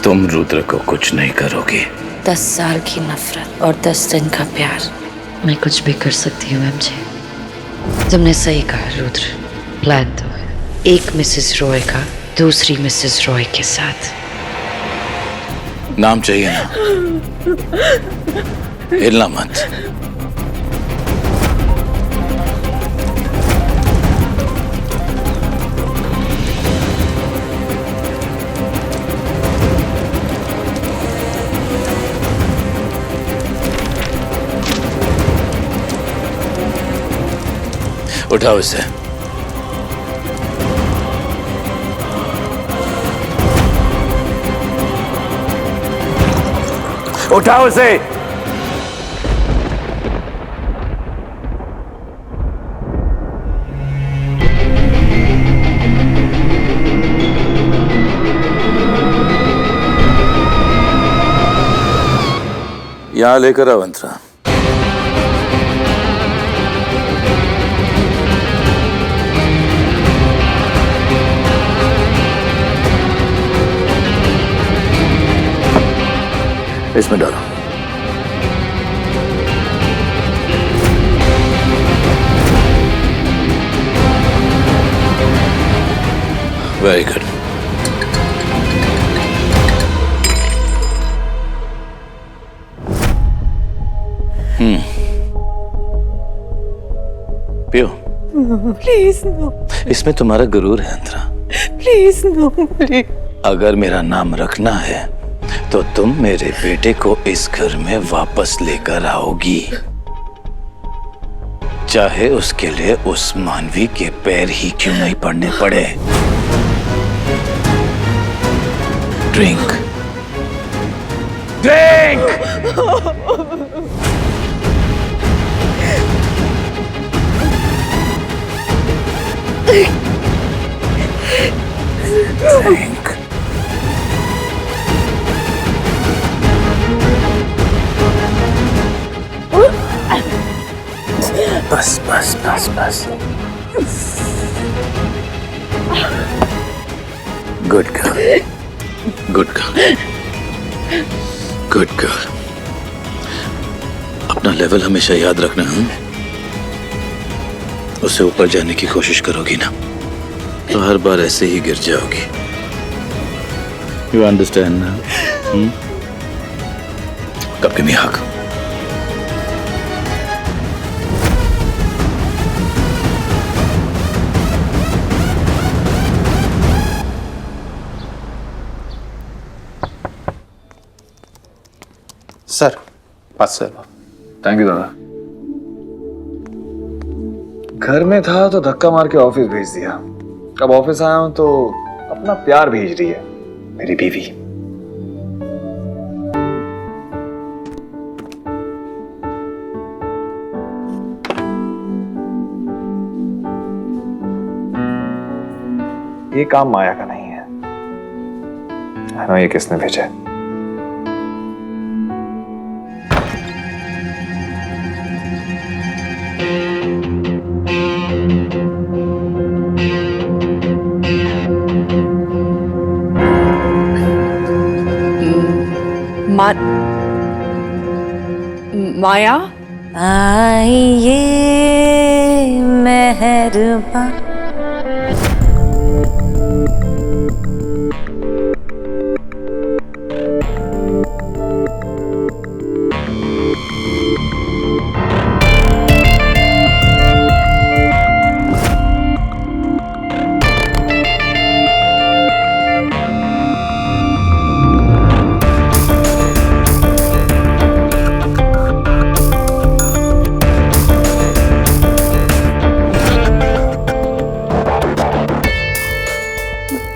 तुम रुद्र को कुछ नहीं करोगे। 10 साल की नफरत और 10 दिन का प्यार। मैं कुछ भी कर सकती हूँ एमजे। तुमने सही कहा रुद्र, प्लान तो है। एक मिसेस रॉय का दूसरी मिसेस रॉय के साथ। नाम चाहिए ना, हिलना मत। उठाओ इसे। उठाओ इसे। यहां लेकर आओ अंतरा। इसमें डालो। Very good. पियो। Please no. इसमें तुम्हारा गुरूर है अंतरा। Please no please. अगर मेरा नाम रखना है तो तुम मेरे बेटे को इस घर में वापस लेकर आओगी, चाहे उसके लिए उस मानवी के पैर ही क्यों नहीं पड़ने पड़े। Drink drink. ड्रिंक। बस बस बस बस। Good girl, good girl, good girl. अपना लेवल हमेशा याद रखना है। उससे ऊपर जाने की कोशिश करोगी ना तो हर बार ऐसे ही गिर जाओगी। यू अंडरस्टैंड ना? कब के मियाक। सर 500। थैंक यू दादा। घर में था तो धक्का मार के ऑफिस भेज दिया। अब ऑफिस आया हूं तो अपना प्यार भेज रही है मेरी बीवी। ये काम माया का नहीं है। I know ये किसने भेजा है। माया आइए मेहरबान।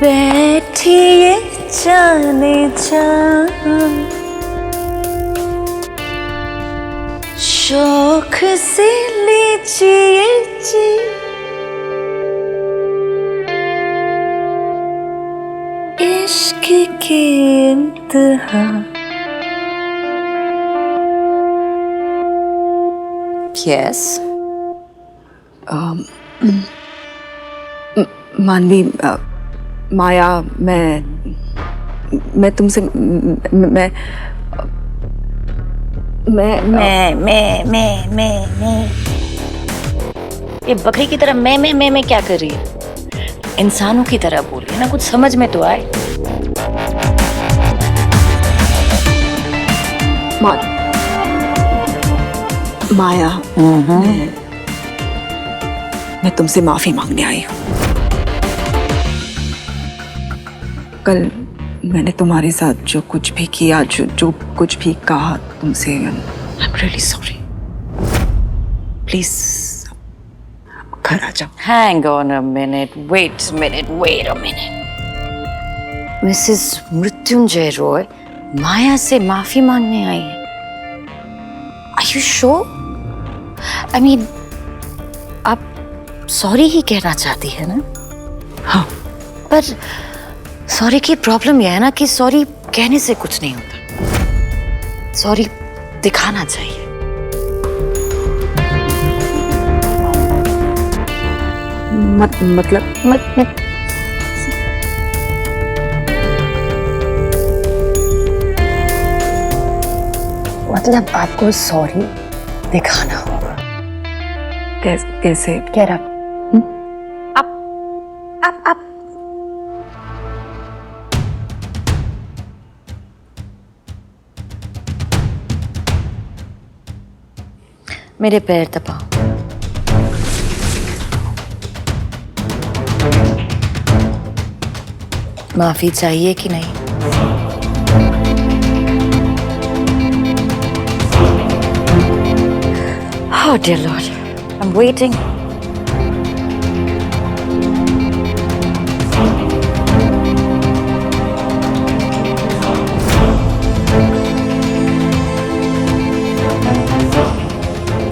बैठिए जाने जा, शौक से लीजिए जी, इश्क की इंतहा यस मानवी, माया, मैं तुमसे मैं ये बकरी की तरह मैं क्या कर रही है? इंसानों की तरह बोल रही है ना, कुछ समझ में तो आए। माया, मैं तुमसे माफी मांगने आई हूँ। कल मैंने तुम्हारे साथ जो कुछ भी किया, जो कुछ भी कहा तुमसे, I'm really sorry. Please, घर आ जाओ। Hang on a minute, wait a minute. Mrs Mrityunjay Roy Maya से माफी मांगने आई है। Are you sure? I mean, आप सॉरी ही कहना चाहती है ना? हाँ। पर सॉरी की प्रॉब्लम यह है ना कि सॉरी कहने से कुछ नहीं होता, सॉरी दिखाना चाहिए। मतलब आपको सॉरी दिखाना होगा। कैसे? कह रहा आप मेरे पैर दबाओ। माफी चाहिए कि नहीं? Oh dear Lord, I'm waiting.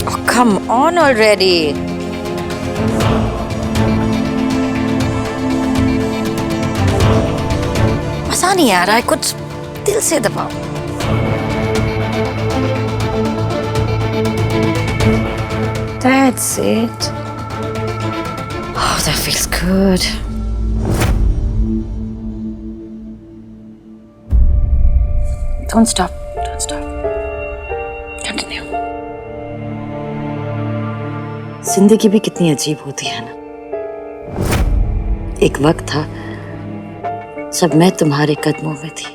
Oh, come on already. मजा नहीं आ रहा है, कुछ दिल से दबाओ। That's it. Oh, that feels good. Don't stop. Continue. जिंदगी भी कितनी अजीब होती है ना। एक वक्त था जब मैं तुम्हारे कदमों में थी,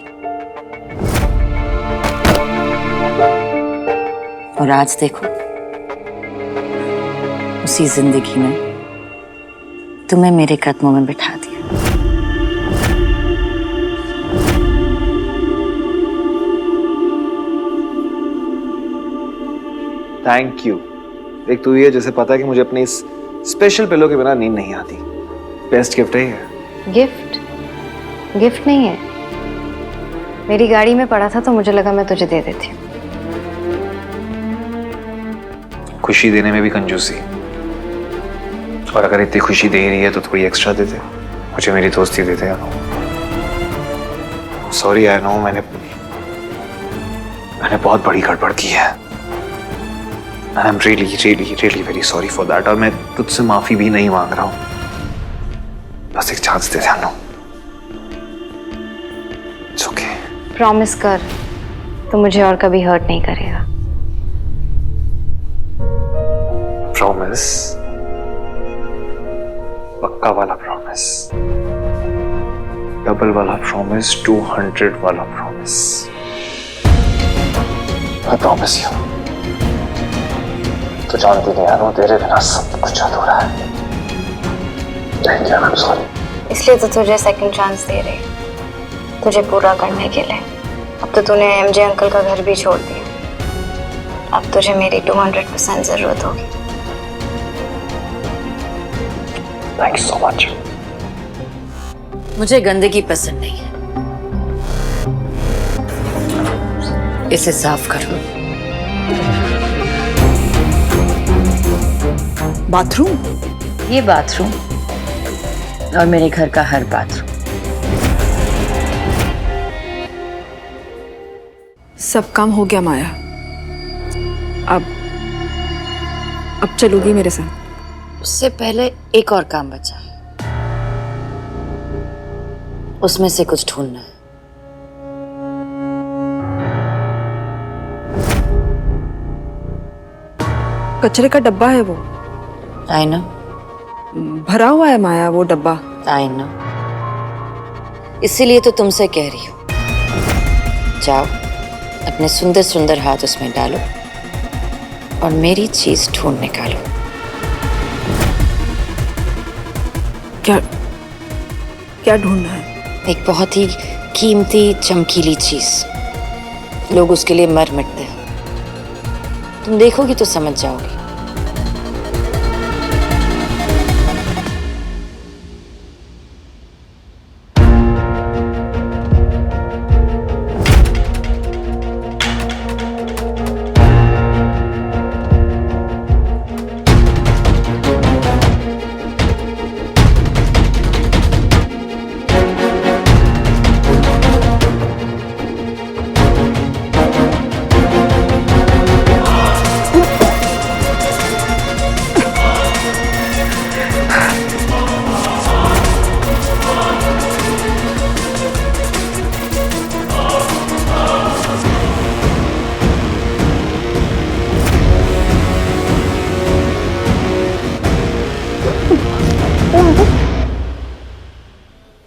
और आज देखो उसी जिंदगी ने तुम्हें मेरे कदमों में बिठा दिया। Thank you. एक तो ये जैसे पता है कि मुझे अपनी इस स्पेशल पिलो के बिना नींद नहीं आती। बेस्ट गिफ्ट है ये। गिफ्ट नहीं है, मेरी गाड़ी में पड़ा था तो मुझे लगा मैं तुझे दे देती हूँ। खुशी देने में भी कंजूसी, और अगर इतनी खुशी दे रही है तो थोड़ी एक्स्ट्रा दे दे। मुझे मेरी दोस्ती देते यार। सॉरी, आई नो मैंने बहुत बड़ी गड़बड़ की है। I am really very sorry for that. और मैं तुझसे माफी भी नहीं मांग रहा हूँ, बस एक चांस दे दे। No, it's okay. प्रॉमिस कर, तो मुझे और कभी हर्ट नहीं करेगा। प्रॉमिस, पक्का वाला प्रॉमिस, डबल वाला प्रॉमिस, 200 वाला प्रॉमिस। I promise you. तो जानती नहीं यार, वो तेरे बिना सब कुछ अधूरा है। Thank you, I am sorry. इसलिए तो तुझे सेकंड चांस दे रही हूँ, तुझे पूरा करने के लिए। अब तो तूने एमजे अंकल का घर भी छोड़ दिया, अब तुझे मेरी 200% जरूरत होगी। Thank you so much. मुझे गंदगी पसंद नहीं है, इसे साफ करो। बाथरूम? ये बाथरूम और मेरे घर का हर बाथरूम। सब काम हो गया माया, अब अब चलोगी मेरे साथ? उससे पहले एक और काम बचा है, उसमें से कुछ ढूंढना है। कचरे का डब्बा है वो। आई नो, भरा हुआ है माया वो डब्बा। आई नो, इसीलिए तो तुमसे कह रही हूँ, जाओ अपने सुंदर सुंदर हाथ उसमें डालो और मेरी चीज ढूंढ निकालो। क्या क्या ढूंढना है? एक बहुत ही कीमती चमकीली चीज, लोग उसके लिए मर मिटते हैं। तुम देखोगी तो समझ जाओगी।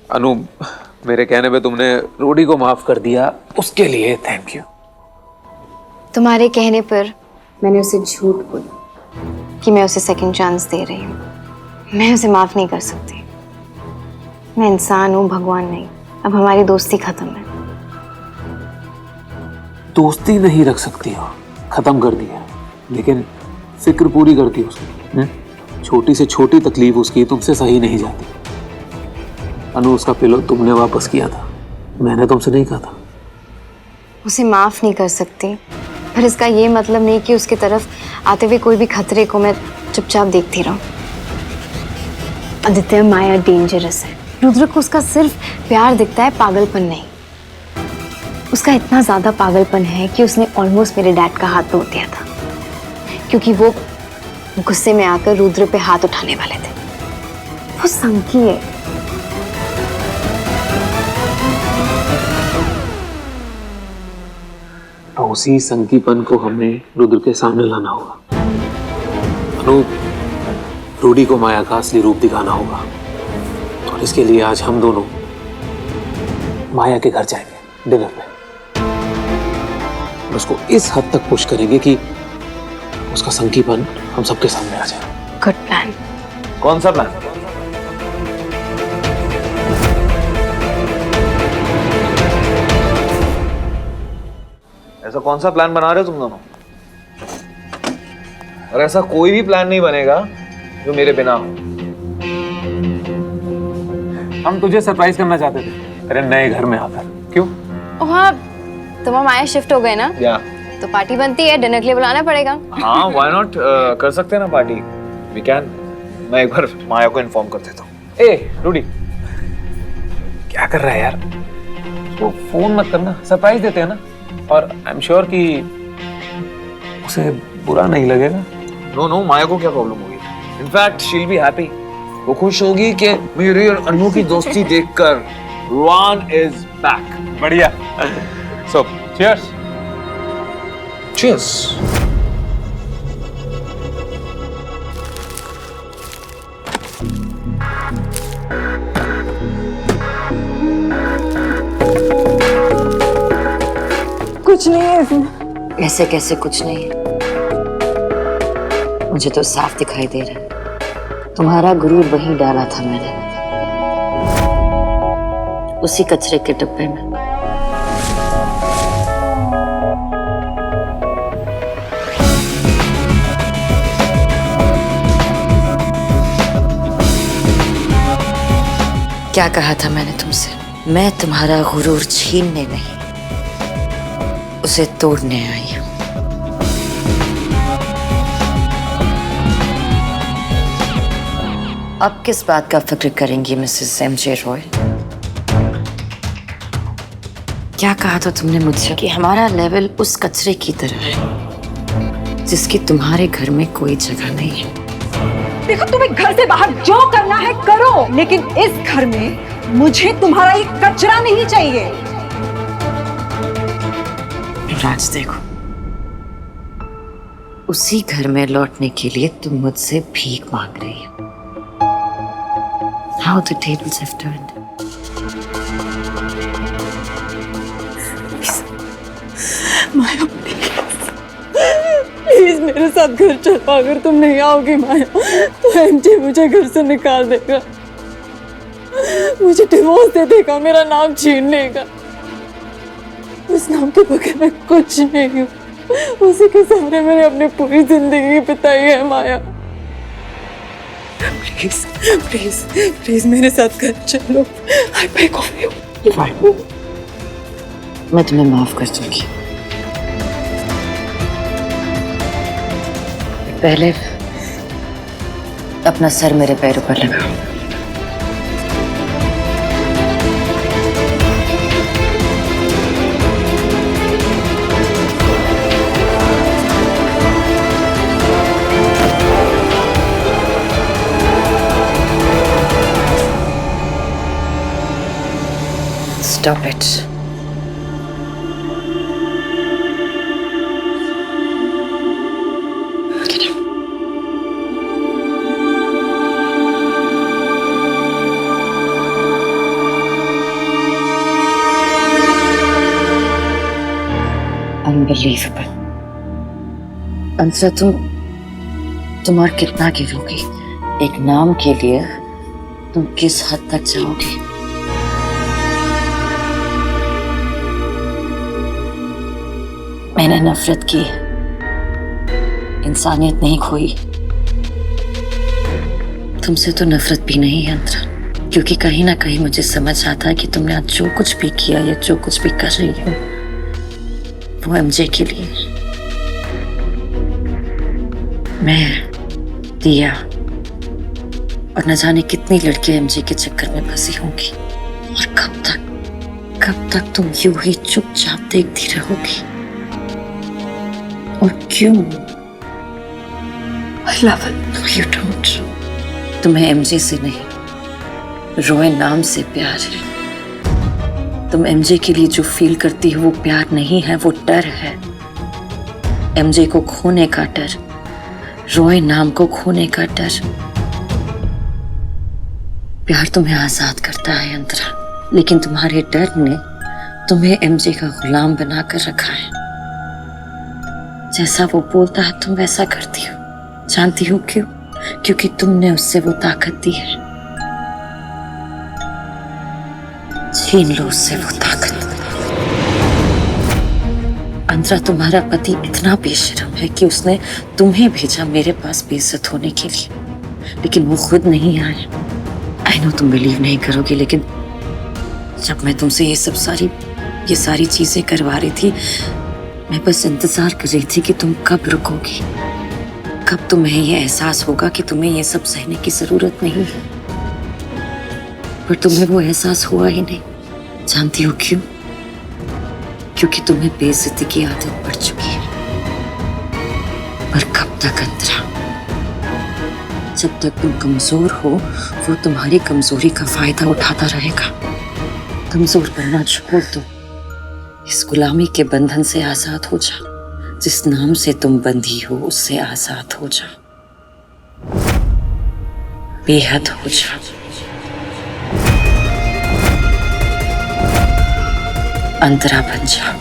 अनु, मेरे कहने पे तुमने रूडी को माफ कर दिया, उसके लिए थैंक यू। तुम्हारे कहने पर मैंने उसे झूठ बोला कि मैं उसे सेकंड चांस दे रही हूँ। मैं उसे माफ नहीं कर सकती। मैं इंसान हूँ, भगवान नहीं। अब हमारी दोस्ती खत्म है। दोस्ती नहीं रख सकती हो, खत्म कर दिया, लेकिन फिक्र पूरी करती उसकी। छोटी से छोटी तकलीफ उसकी तुमसे सही नहीं जाती। अनु, उसका पिलो तुमने वापस किया था, मैंने तुमसे नहीं कहा था। उसे माफ नहीं कर सकती, पर इसका ये मतलब नहीं कि उसकी तरफ आते हुए कोई भी खतरे को मैं चुपचाप देखती रहूं। आदित्य, माया डेंजरस है। रुद्र को उसका सिर्फ प्यार दिखता है, पागलपन नहीं। उसका इतना ज्यादा पागलपन है कि उसने ऑलमोस्ट मेरे डैड का हाथ तोड़ दिया था, क्योंकि वो गुस्से में आकर रुद्र पे हाथ उठाने वाले थे। वो संकी है। तो उसी संकीपन को हमें रुद्र के सामने लाना होगा। अनु, रूडी को माया का असली रूप दिखाना होगा, और इसके लिए आज हम दोनों माया के घर जाएंगे डिनर पे, और उसको इस हद तक पुश करेंगे कि उसका संकीपन हम सबके सामने आ जाए। Good plan. कौन सा प्लान? ऐसा कौन सा प्लान बना रहे हो तुम दोनों? और ऐसा कोई भी प्लान नहीं बनेगा जो मेरे बिना हो। हम तुझे सरप्राइज करना चाहते थे तेरे नए घर में आकर। क्यों? वहाँ तुम माया शिफ्ट हो गए ना, या तो पार्टी बनती है, डिनर के लिए बुलाना पड़ेगा। हाँ, व्हाई नॉट, कर सकते हैं ना पार्टी। We can. मैं एक बार माया को इन्फॉर्म कर देता हूँ। ए रूडी, क्या कर रहा है यार? वो फोन मत करना, सरप्राइज देते हैं ना, और आई एम श्योर कि उसे बुरा नहीं लगेगा। नो नो, माया को क्या प्रॉब्लम होगी? In fact she will be happy. वो खुश होगी कि मेरी और अनु की दोस्ती देखकर रुआन इज बैक। बढ़िया। So cheers. चीयर्स। कुछ नहीं है इसमें। ऐसे कैसे कुछ नहीं है? मुझे तो साफ दिखाई दे रहा है, तुम्हारा गुरूर वहीं डाला था मैंने, उसी कचरे के डिब्बे में। क्या कहा था मैंने तुमसे? मैं तुम्हारा गुरूर छीनने नहीं, उसे तोड़ने आई हूं। अब किस बात का फिक्र करेंगी मिसेस एमजे रॉय? क्या कहा था तुमने मुझसे कि हमारा लेवल उस कचरे की तरह है? जिसकी तुम्हारे घर में कोई जगह नहीं है। देखो, तुम्हें घर से बाहर जो करना है करो, लेकिन इस घर में मुझे तुम्हारा ये कचरा नहीं चाहिए। राज देखो, उसी घर में लौटने के लिए तुम मुझसे भीख मांग रही हो। How the tables have turned. Maya please मेरे साथ घर चलो। अगर तुम नहीं आओगी माया तो एमजे मुझे घर से निकाल देगा, मुझे डिवोर्स दे देगा, मेरा नाम छीन लेगा। उस नाम के बगैर मैं कुछ नहीं हूँ। उसी के सहारे मैंने अपनी पूरी जिंदगी बिताई है माया। प्लीज प्लीज प्लीज मेरे साथ घर चलो। I beg of you. मैं तुम्हें माफ कर दूंगी। पहले अपना सर मेरे पैरों पर लगाओ। Stop it. Get up. Unbelievable. अंतरा तुम और कितना गिरोगी? एक नाम के लिए तुम किस हद तक जाओगी? मैंने नफरत की, इंसानियत नहीं खोई। तुमसे तो नफरत भी नहीं है अंतरा, क्योंकि कहीं ना कहीं मुझे समझ आता है कि तुमने आज जो कुछ भी किया या जो कुछ भी कर रही हो वो एमजे के लिए। मैं, दिया और न जाने कितनी लड़कियां एमजे के चक्कर में फंसी होंगी। और कब तक तुम यूं ही चुपचाप देखती रहोगी? और क्यों? I love it. No, you don't. तुम्हें एमजे से नहीं, रोए नाम से प्यार है। तुम एमजे के लिए जो फील करती हो वो प्यार नहीं है, वो डर है। एमजे को खोने का डर, रोए नाम को खोने का डर। प्यार तुम्हें आजाद करता है अंतरा, लेकिन तुम्हारे डर ने तुम्हें एमजे का गुलाम बनाकर रखा है। जैसा वो बोलता है तुम वैसा करती हो। जानती हो क्यों? क्योंकि तुमने उससे वो ताकत दी है। छीन लो उससे वो ताकत। अंतरा, तुम्हारा पति इतना बेशरम है कि उसने तुम्हें भेजा मेरे पास बेइज्जत होने के लिए, लेकिन वो खुद नहीं आए। आई नो तुम बिलीव नहीं करोगे, लेकिन जब मैं तुमसे ये सारी चीजें करवा रही थी, मैं बस इंतजार कर रही थी कि तुम कब रुकोगी, कब तुम्हें ये एहसास होगा कि तुम्हें ये सब सहने की जरूरत नहीं है। पर तुम्हें वो एहसास हुआ ही नहीं। जानती हो क्यों? क्योंकि तुम्हें बेइज्जती की आदत पड़ चुकी है। पर कब तक अंतरा? जब तक तुम कमजोर हो वो तुम्हारी कमजोरी का फायदा उठाता रहेगा। कमजोर बनना छोड़ दो, इस गुलामी के बंधन से आजाद हो जा। जिस नाम से तुम बंधी हो उससे आजाद हो जा, बेहद हो जा। अंतरा बन जा,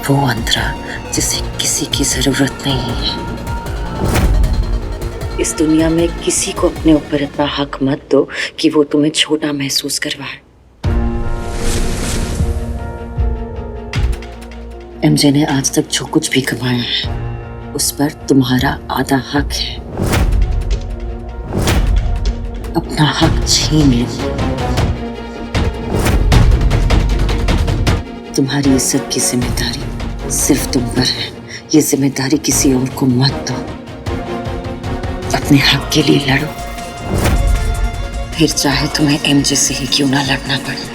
वो अंतरा जिसे किसी की जरूरत नहीं है। इस दुनिया में किसी को अपने ऊपर इतना हक मत दो कि वो तुम्हें छोटा महसूस करवाए। एमजे ने आज तक जो कुछ भी कमाया है उस पर तुम्हारा आधा हक है। अपना हक छीन लो। तुम्हारी इज्जत की जिम्मेदारी सिर्फ तुम पर है। ये जिम्मेदारी किसी और को मत दो। अपने हक के लिए लड़ो, फिर चाहे तुम्हें एमजे से ही क्यों ना लड़ना पड़े।